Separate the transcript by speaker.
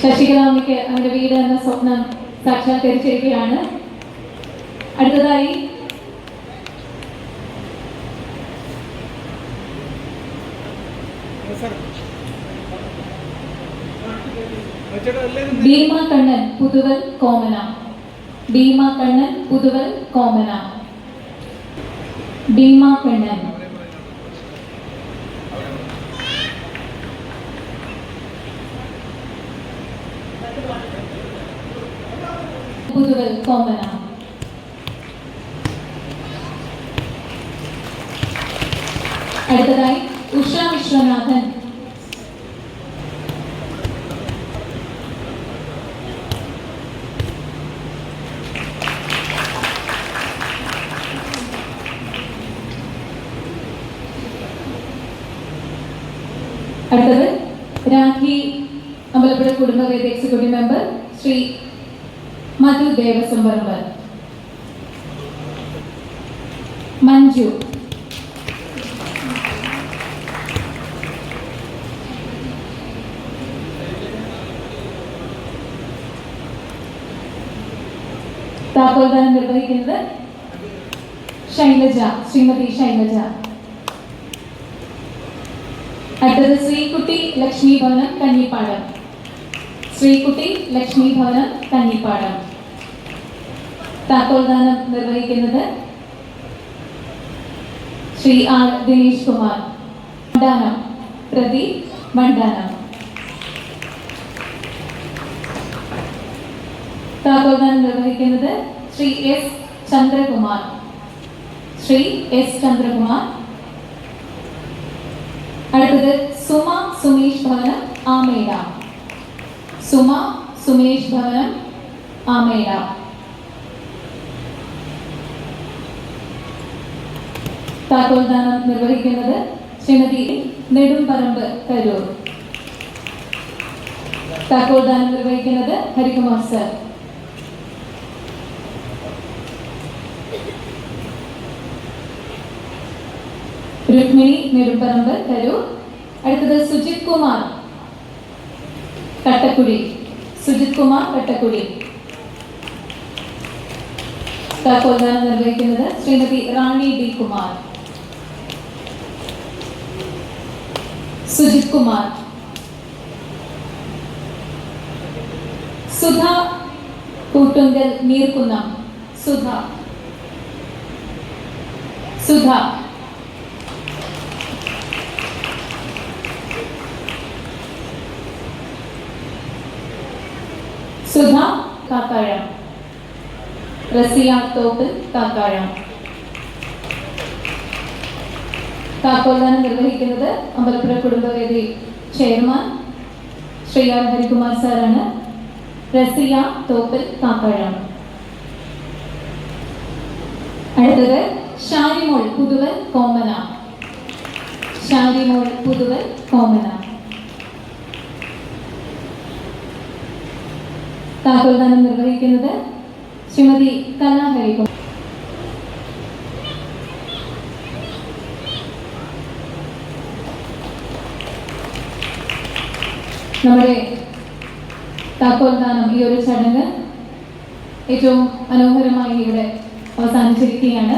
Speaker 1: ശശികലാമ്മയ്ക്ക് അവന്റെ വീട് എന്ന സ്വപ്നം സാക്ഷാത്കരിച്ചിരിക്കുകയാണ്. അടുത്തതായി ഭീമ കണ്ണൻ പുതുവൽ കോമന. ഭീമ കണ്ണൻ പുതുവൽ കോമന. ഭീമ കണ്ണൻ. പുതുവൽ കോമന. അടുത്തതായി ഉഷ വിശ്വനാഥൻ. അടുത്തത് രാഖി അമ്പലപ്പുഴ കുടുംബവേദി എക്സിക്യൂട്ടീവ് മെമ്പർ ശ്രീ മധു ദേവസംബർമർ. മഞ്ജു. താക്കോൽദാനം നിർവഹിക്കുന്നത് ശൈലജ, ശ്രീമതി ശൈലജ. അടുത്തത് ശ്രീകുട്ടി ലക്ഷ്മി ഭവനം കഞ്ഞിപ്പാടം. ശ്രീകുട്ടി ലക്ഷ്മി ഭവനം കഞ്ഞിപ്പാടം. താക്കോൽദാനം നിർവഹിക്കുന്നത് ശ്രീ ആർ ദിനേഷ് കുമാർ. വണ്ടാനം പ്രതി വണ്ടാനം. താക്കോൽദാനം നിർവഹിക്കുന്നത് ശ്രീ എസ് ചന്ദ്രകുമാർ. ശ്രീ എസ് ചന്ദ്രകുമാർ. അടുത്തത് സുമ സുമേഷ് ഭവനം ആമേട. സുമ സുമേഷ് ഭവനം ആമേട. താക്കോൽദാനം നിർവഹിക്കുന്നത് ശ്രീമതി നെടുംപറമ്പ് കരൂർ. താക്കോൽദാനം നിർവഹിക്കുന്നത് ഹരികുമാർ സർ. രുക്മിണി നെടുംപറമ്പ് കരൂർ. അടുത്തത് സുജിത് കുമാർ കട്ടക്കുടി. സുജിത് കുമാർ കട്ടക്കുടി. താക്കോൽദാനം നിർവഹിക്കുന്നത് ശ്രീമതി റാണി ഡി കുമാർ. സുജിത് കുമാർ. സുധ കൂട്ടുങ്കൽ നീർക്കുന്നം. സുധ. സുധ. സുധ കാക്കാഴം. റസിയ തോപ്പിൽ കാക്കാഴം. താക്കോൽദാനം നിർവഹിക്കുന്നത് അമ്പലപ്പുഴ കുടുംബവേദി ചെയർമാൻ ശ്രീ ആർ ഹരികുമാർ സാറാണ്. റസിയ തോപ്പിൽ കാക്കാഴം. അടുത്തത് ഷാരിമോൾ പുതുവൽ കോമന. ഷാരിമോൾ പുതുവൽ കോമന. താക്കോൽദാനം നിർവഹിക്കുന്നത് ശ്രീമതി കലാഹരികുമാർ. നമ്മുടെ താക്കോൽദാനം ഈ ഒരു ചടങ്ങ് ഏറ്റവും മനോഹരമായി ഇവിടെ അവസാനിച്ചിരിക്കുകയാണ്.